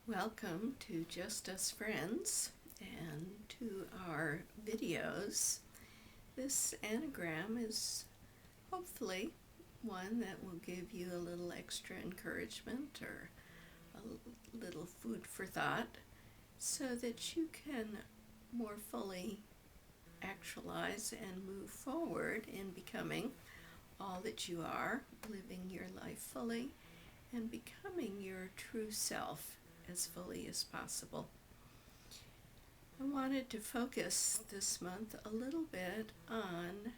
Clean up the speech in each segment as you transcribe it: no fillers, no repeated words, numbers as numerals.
Welcome to Just Us Friends and to our videos. This anagram is hopefully one that will give you a little extra encouragement or a little food for thought so that you can more fully actualize and move forward in becoming all that you are, living your life fully, and becoming your true self as fully as possible. I wanted to focus this month a little bit on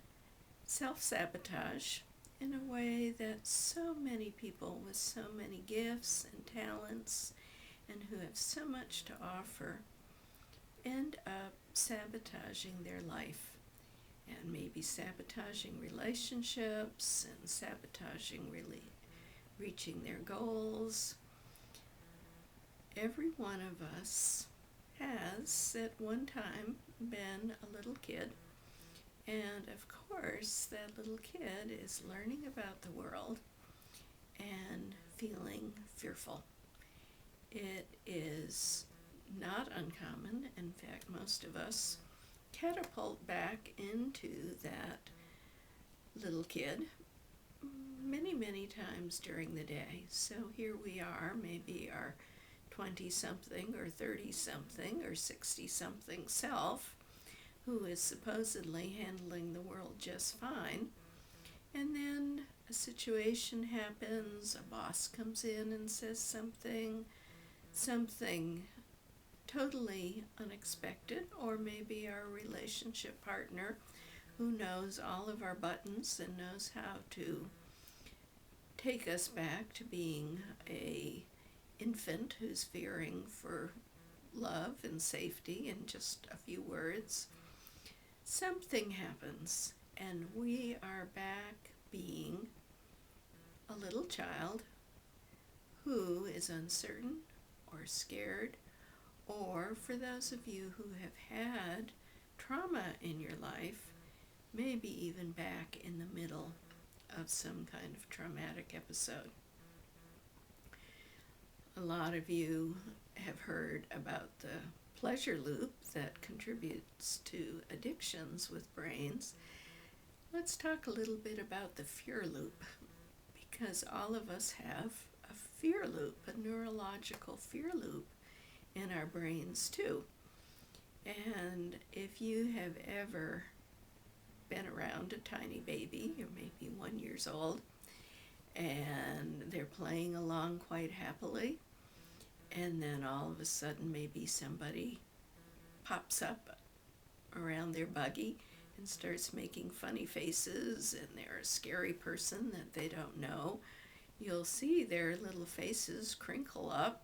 self-sabotage in a way that so many people with so many gifts and talents and who have so much to offer end up sabotaging their life and maybe sabotaging relationships and sabotaging reaching their goals. Every one of us has at one time been a little kid, and of course that little kid is learning about the world and feeling fearful. It is not uncommon. In fact, most of us catapult back into that little kid many times during the day. So here we are, maybe our 20-something or 30-something or 60-something self who is supposedly handling the world just fine. And then a situation happens, a boss comes in and says something totally unexpected, or maybe our relationship partner who knows all of our buttons and knows how to take us back to being a infant who's fearing for love and safety in just a few words. Something happens and we are back being a little child who is uncertain or scared, or for those of you who have had trauma in your life, maybe even back in the middle of some kind of traumatic episode. A lot of you have heard about the pleasure loop that contributes to addictions with brains. Let's talk a little bit about the fear loop, because all of us have a fear loop, a neurological fear loop in our brains too. And if you have ever been around a tiny baby, or maybe 1 year old, and they're playing along quite happily, and then all of a sudden maybe somebody pops up around their buggy and starts making funny faces, and they're a scary person that they don't know, you'll see their little faces crinkle up,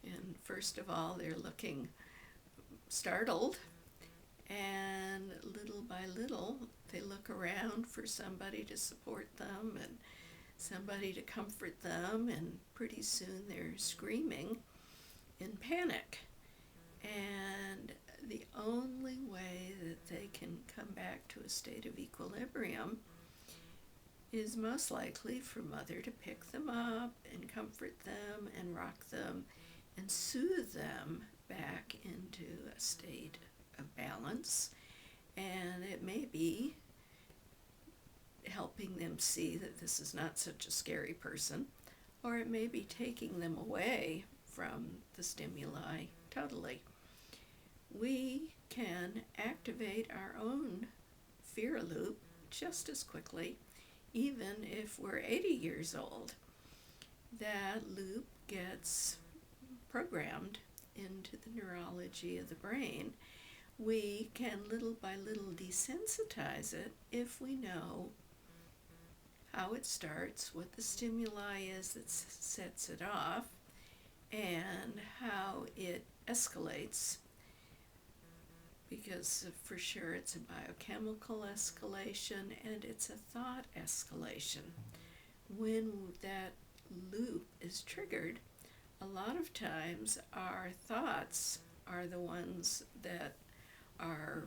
and first of all they're looking startled, and little by little they look around for somebody to support them and somebody to comfort them, and pretty soon they're screaming in panic. And the only way that they can come back to a state of equilibrium is most likely for mother to pick them up and comfort them and rock them and soothe them back into a state of balance. And it may be helping them see that this is not such a scary person, or it may be taking them away from the stimuli totally. We can activate our own fear loop just as quickly, even if we're 80 years old. That loop gets programmed into the neurology of the brain. We can little by little desensitize it if we know how it starts, what the stimuli is that sets it off, and how it escalates. Because for sure it's a biochemical escalation and it's a thought escalation. When that loop is triggered, a lot of times our thoughts are the ones that are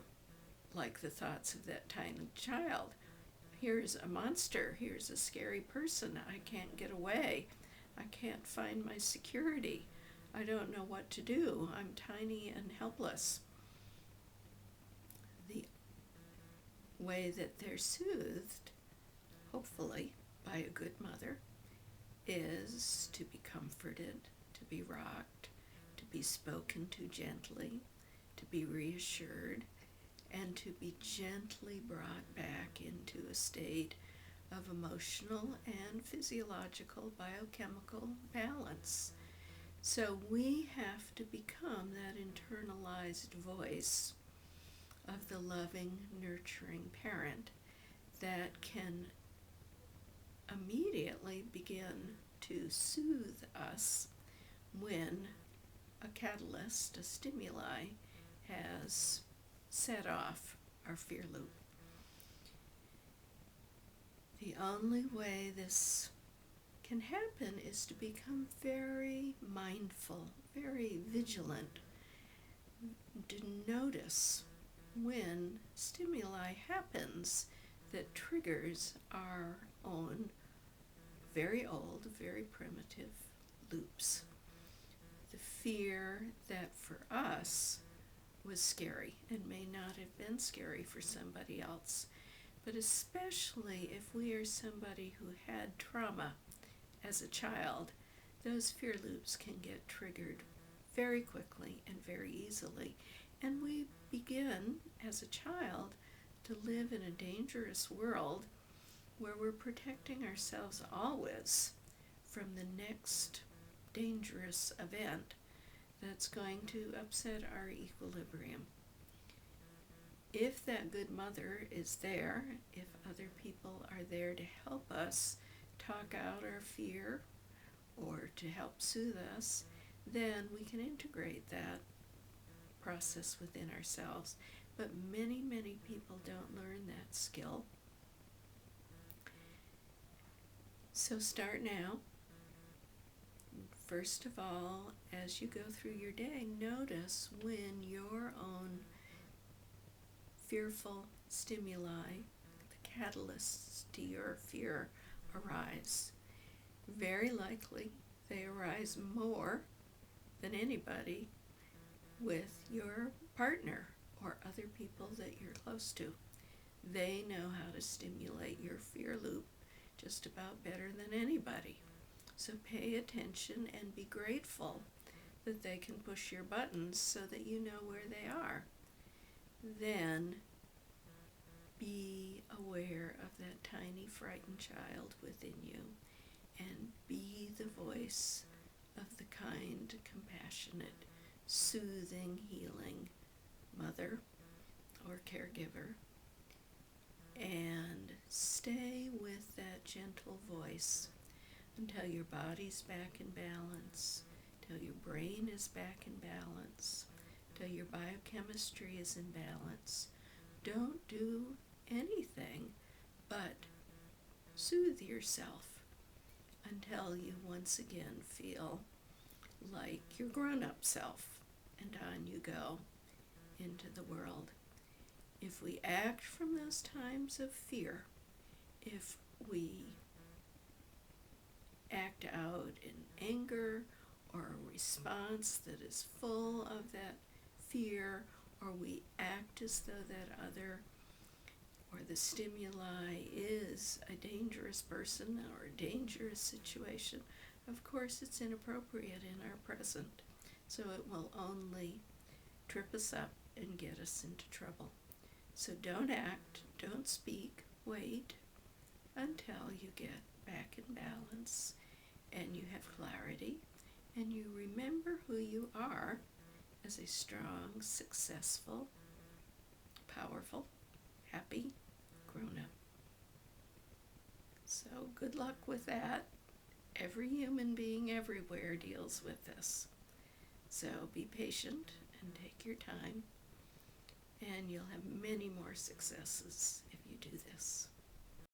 like the thoughts of that tiny child. Here's a monster, here's a scary person, I can't get away, I can't find my security, I don't know what to do. I'm tiny and helpless. The way that they're soothed, hopefully, by a good mother, is to be comforted, to be rocked, to be spoken to gently, to be reassured, and to be gently brought back into a state of emotional and physiological biochemical balance. So we have to become that internalized voice of the loving, nurturing parent that can immediately begin to soothe us when a catalyst, a stimuli, has set off our fear loop. The only way this can happen is to become very mindful, very vigilant, to notice when stimuli happens that triggers our own very old, very primitive loops. The fear that for us was scary and may not have been scary for somebody else, but especially if we are somebody who had trauma as a child, those fear loops can get triggered very quickly and very easily. And we begin, as a child, to live in a dangerous world where we're protecting ourselves always from the next dangerous event that's going to upset our equilibrium. If that good mother is there, if other people are there to help us talk out our fear or to help soothe us, then we can integrate that process within ourselves. But many, many people don't learn that skill. So start now. First of all, as you go through your day, notice when your own fearful stimuli, the catalysts to your fear, arise. Very likely they arise more than anybody with your partner or other people that you're close to. They know how to stimulate your fear loop just about better than anybody. So pay attention and be grateful that they can push your buttons so that you know where they are. Then be aware of that tiny frightened child within you and be the voice of the kind, compassionate, soothing, healing mother or caregiver, and stay with that gentle voice until your body's back in balance, till your brain is back in balance, till your biochemistry is in balance. Don't do anything but soothe yourself until you once again feel like your grown-up self, and on you go into the world. If we act from those times of fear, if we act out in anger or a response that is full of that fear, or we act as though that other or the stimuli is a dangerous person or a dangerous situation, of course it's inappropriate in our present. So it will only trip us up and get us into trouble. So don't act, don't speak, wait until you get back in balance and you have clarity and you remember who you are as a strong, successful, powerful, happy grown-up. So good luck with that. Every human being everywhere deals with this. So be patient and take your time, and you'll have many more successes if you do this.